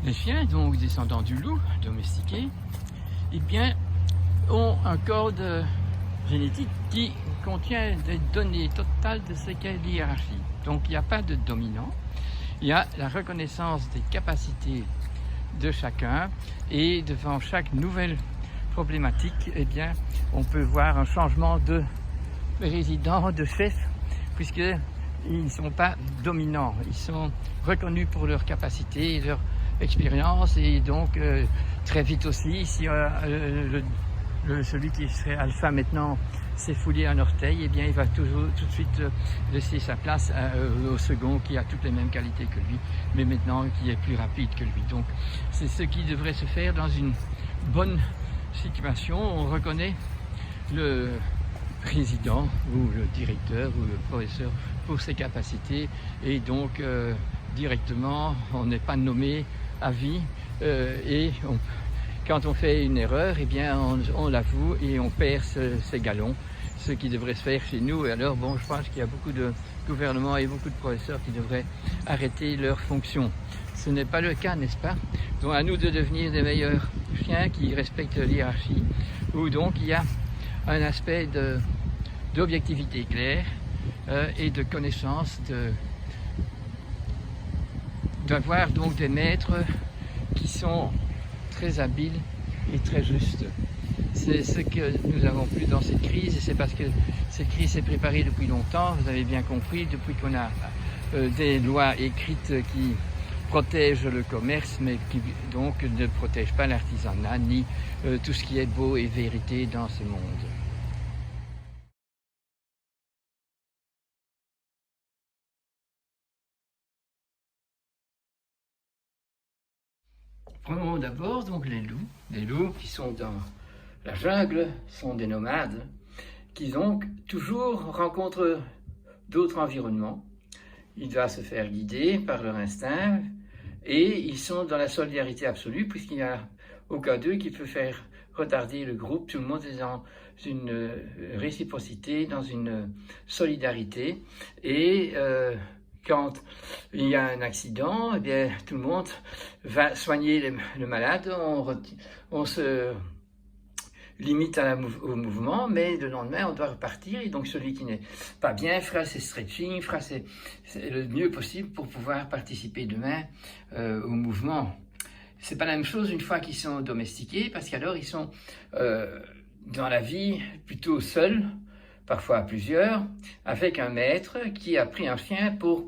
Les chiens, donc descendants du loup, domestiqués, eh bien, ont un code génétique qui contient des données totales de ce qu'est l'hiérarchie. Donc il n'y a pas de dominant, il y a la reconnaissance des capacités de chacun et devant chaque nouvelle problématique, eh bien, on peut voir un changement de résident, de chef, puisqu'ils ne sont pas dominants, ils sont reconnus pour leurs capacités, leur expérience et donc très vite aussi, si celui qui serait alpha maintenant s'est foulé un orteil, eh bien il va tout de suite laisser sa place au second qui a toutes les mêmes qualités que lui, mais maintenant qui est plus rapide que lui. Donc c'est ce qui devrait se faire dans une bonne situation. On reconnaît le président ou le directeur ou le professeur pour ses capacités et donc directement on n'est pas nommé à vie quand on fait une erreur, eh bien on l'avoue et on perd ses galons, ce qui devrait se faire chez nous. Et alors bon, je pense qu'il y a beaucoup de gouvernements et beaucoup de professeurs qui devraient arrêter leurs fonctions. Ce n'est pas le cas, n'est-ce pas? Donc à nous de devenir des meilleurs chiens qui respectent l'hiérarchie, où donc il y a un aspect d'objectivité claire et de connaissance, d'avoir donc des maîtres qui sont très habiles et très justes. C'est ce que nous avons plus dans cette crise, et c'est parce que cette crise s'est préparée depuis longtemps, vous avez bien compris, depuis qu'on a des lois écrites qui protègent le commerce, mais qui donc ne protègent pas l'artisanat, ni tout ce qui est beau et vérité dans ce monde. Prenons d'abord donc les loups. Les loups qui sont dans la jungle sont des nomades qui donc toujours rencontrent d'autres environnements. Ils doivent se faire guider par leur instinct et ils sont dans la solidarité absolue puisqu'il n'y a aucun d'eux qui peut faire retarder le groupe. Tout le monde est dans une réciprocité, dans une solidarité et quand il y a un accident, eh bien, tout le monde va soigner le malade, on se limite au mouvement, mais le lendemain, on doit repartir. Et donc, celui qui n'est pas bien fera ses stretching, fera le mieux possible pour pouvoir participer demain au mouvement. C'est pas la même chose une fois qu'ils sont domestiqués, parce qu'alors, ils sont dans la vie plutôt seuls, parfois à plusieurs, avec un maître qui a pris un chien pour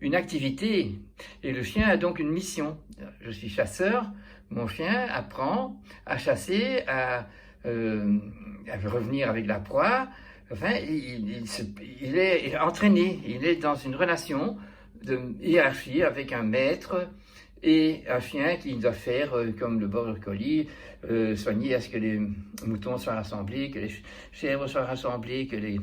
une activité. Et le chien a donc une mission. Je suis chasseur, mon chien apprend à chasser, à revenir avec la proie. Enfin, il est entraîné, il est dans une relation de hiérarchie avec un maître et un chien qui doit faire comme le border collie, soigner à ce que les moutons soient rassemblés, que les chèvres soient rassemblés, que les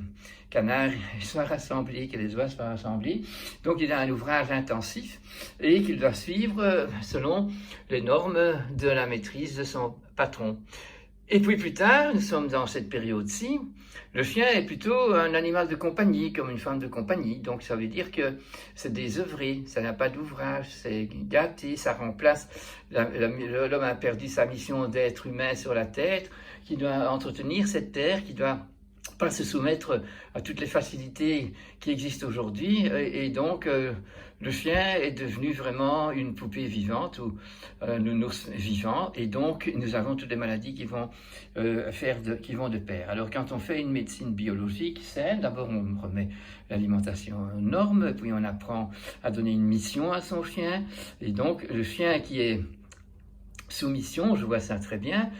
canards soient rassemblés, que les oies soient rassemblés. Donc il a un ouvrage intensif et qu'il doit suivre selon les normes de la maîtrise de son patron. Et puis plus tard, nous sommes dans cette période-ci, le chien est plutôt un animal de compagnie, comme une femme de compagnie. Donc ça veut dire que c'est désœuvré, ça n'a pas d'ouvrage, c'est gâté, ça remplace, l'homme a perdu sa mission d'être humain sur la terre, qui doit entretenir cette terre, qui doit pas se soumettre à toutes les facilités qui existent aujourd'hui, et donc le chien est devenu vraiment une poupée vivante ou un nounours vivant, et donc nous avons toutes les maladies qui vont qui vont de pair. Alors quand on fait une médecine biologique saine, d'abord on remet l'alimentation aux normes, puis on apprend à donner une mission à son chien, et donc le chien qui est soumission, je vois ça très bien.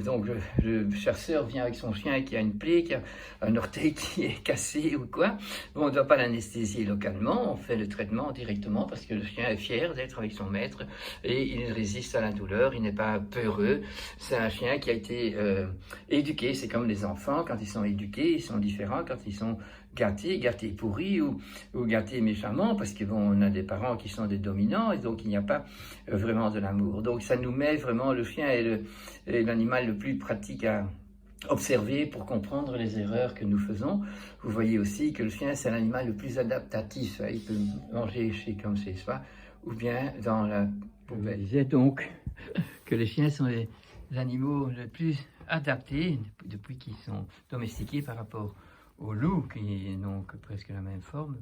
Donc le chasseur vient avec son chien qui a une plaie, qui a un orteil qui est cassé ou quoi. Bon, on ne doit pas l'anesthésier localement, on fait le traitement directement parce que le chien est fier d'être avec son maître et il résiste à la douleur, il n'est pas peureux. C'est un chien qui a été éduqué, c'est comme les enfants, quand ils sont éduqués, ils sont différents quand ils sont gâtés pourris ou gâtés méchamment, parce que bon, on a des parents qui sont des dominants et donc il n'y a pas vraiment de l'amour. Donc ça nous met vraiment, le chien est l'animal le plus pratique à observer pour comprendre les erreurs que nous faisons. Vous voyez aussi que le chien c'est l'animal le plus adaptatif, il peut manger comme chez soi ou bien dans la poubelle. Je disais donc que les chiens sont les animaux les plus adaptés depuis qu'ils sont domestiqués par rapport aux loups qui n'ont que presque la même forme,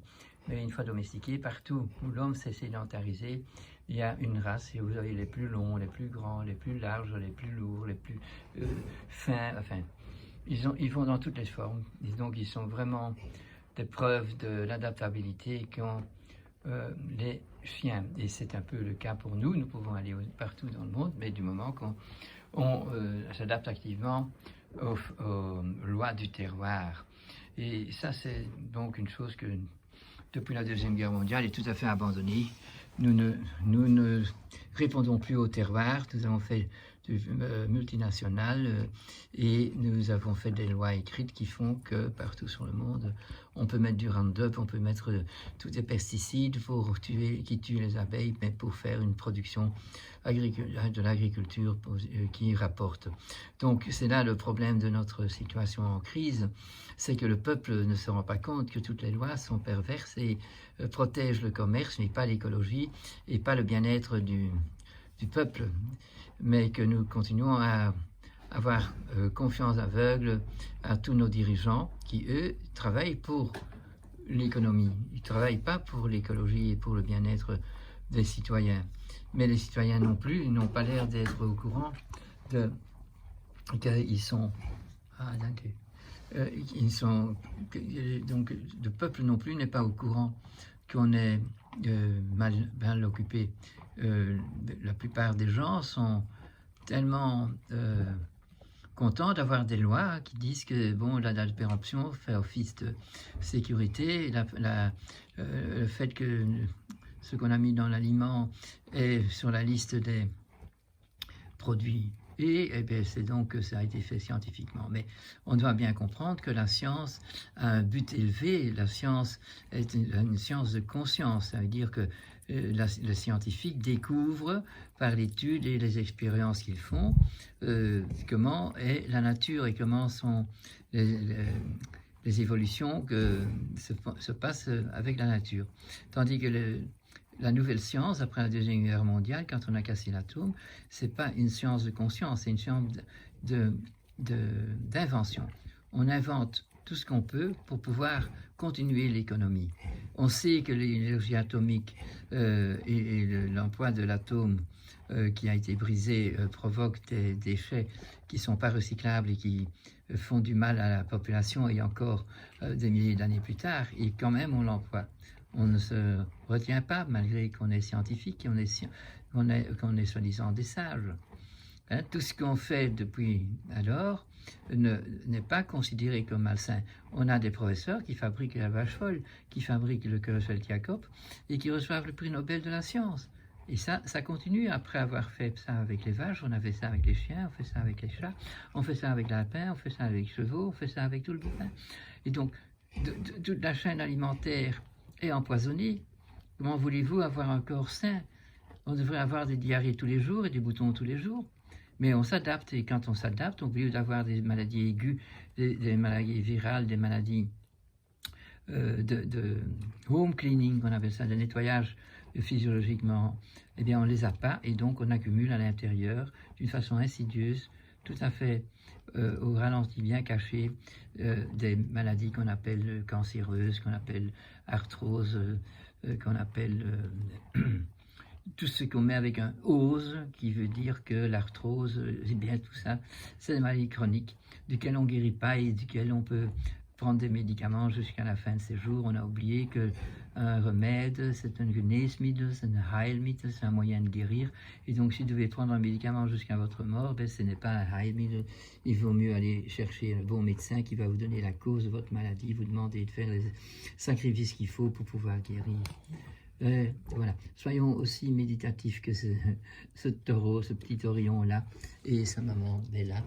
mais une fois domestiqués, partout où l'homme s'est sédentarisé, il y a une race et vous avez les plus longs, les plus grands, les plus larges, les plus lourds, les plus fins, enfin, ils vont dans toutes les formes. Et donc ils sont vraiment des preuves de l'adaptabilité qu'ont les chiens. Et c'est un peu le cas pour nous, nous pouvons aller partout dans le monde, mais du moment qu'on s'adapte activement aux lois du terroir. Et ça, c'est donc une chose que, depuis la Deuxième Guerre mondiale, est tout à fait abandonnée. Nous ne répondons plus au terroir. Nous avons fait du multinational et nous avons fait des lois écrites qui font que partout sur le monde, on peut mettre du Roundup, on peut mettre tous des pesticides qui tuent les abeilles, mais pour faire une production de l'agriculture qui rapporte. Donc c'est là le problème de notre situation en crise, c'est que le peuple ne se rend pas compte que toutes les lois sont perverses et protègent le commerce, mais pas l'écologie et pas le bien-être du peuple, mais que nous continuons à avoir confiance aveugle à tous nos dirigeants qui, eux, travaillent pour l'économie. Ils ne travaillent pas pour l'écologie et pour le bien-être des citoyens. Mais les citoyens non plus, ils n'ont pas l'air d'être au courant qu'ils sont... donc le peuple non plus n'est pas au courant qu'on est mal occupé. La plupart des gens sont tellement contents d'avoir des lois qui disent que bon, la date de péremption fait office de sécurité, le fait que ce qu'on a mis dans l'aliment est sur la liste des produits et bien, c'est donc que ça a été fait scientifiquement. Mais on doit bien comprendre que la science a un but élevé. La science est une science de conscience. Ça veut dire que le scientifique découvre par l'étude et les expériences qu'ils font comment est la nature et comment sont les évolutions que se passent avec la nature. Tandis que la nouvelle science, après la Deuxième Guerre mondiale, quand on a cassé l'atome, c'est pas une science de conscience, c'est une science d'invention. On invente tout ce qu'on peut pour pouvoir continuer l'économie. On sait que l'énergie atomique et l'emploi de l'atome qui a été brisé provoque des déchets qui ne sont pas recyclables et qui font du mal à la population et encore des milliers d'années plus tard, et quand même on l'emploie. On ne se retient pas, malgré qu'on est scientifique et qu'on est soi-disant des sages. Hein, tout ce qu'on fait depuis alors n'est pas considéré comme malsain. On a des professeurs qui fabriquent la vache folle, qui fabriquent le Creutzfeldt-Jakob et qui reçoivent le prix Nobel de la science. Et ça continue après avoir fait ça avec les vaches, on a fait ça avec les chiens, on fait ça avec les chats, on fait ça avec les lapins, on fait ça avec les chevaux, on fait ça avec tout le bouquin. Et donc, toute la chaîne alimentaire est empoisonnée. Comment voulez-vous avoir un corps sain? On devrait avoir des diarrhées tous les jours et des boutons tous les jours. Mais on s'adapte, et quand on s'adapte, au lieu d'avoir des maladies aiguës, des maladies virales, des maladies de home cleaning, on appelle ça, de nettoyage physiologiquement, eh bien on ne les a pas, et donc on accumule à l'intérieur, d'une façon insidieuse, tout à fait au ralenti, bien caché, des maladies qu'on appelle cancéreuses, qu'on appelle arthrose, qu'on appelle... tout ce qu'on met avec un ose, qui veut dire que l'arthrose, eh bien tout ça, c'est des maladies chroniques, duquel on ne guérit pas et duquel on peut prendre des médicaments jusqu'à la fin de ses jours. On a oublié qu'un remède, c'est un Geneesmittel, c'est un Heilmittel, c'est un moyen de guérir. Et donc, si vous devez prendre un médicament jusqu'à votre mort, ben, ce n'est pas un Heilmittel. Il vaut mieux aller chercher un bon médecin qui va vous donner la cause de votre maladie, vous demander de faire les sacrifices qu'il faut pour pouvoir guérir. Voilà, soyons aussi méditatifs que ce taureau, ce petit taurillon-là, et sa maman Bella.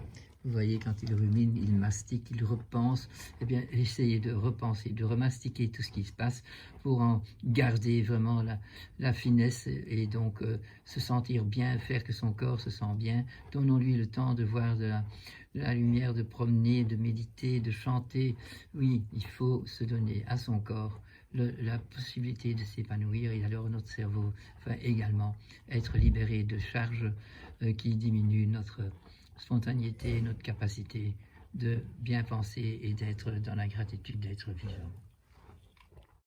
Vous voyez, quand il rumine, il mastique, il repense. Eh bien, essayez de repenser, de remastiquer tout ce qui se passe pour en garder vraiment la finesse et donc se sentir bien, faire que son corps se sent bien. Donnons-lui le temps de voir de la lumière, de promener, de méditer, de chanter. Oui, il faut se donner à son corps la possibilité de s'épanouir, et alors notre cerveau va également être libéré de charges qui diminuent notre spontanéité, notre capacité de bien penser et d'être dans la gratitude d'être vivant.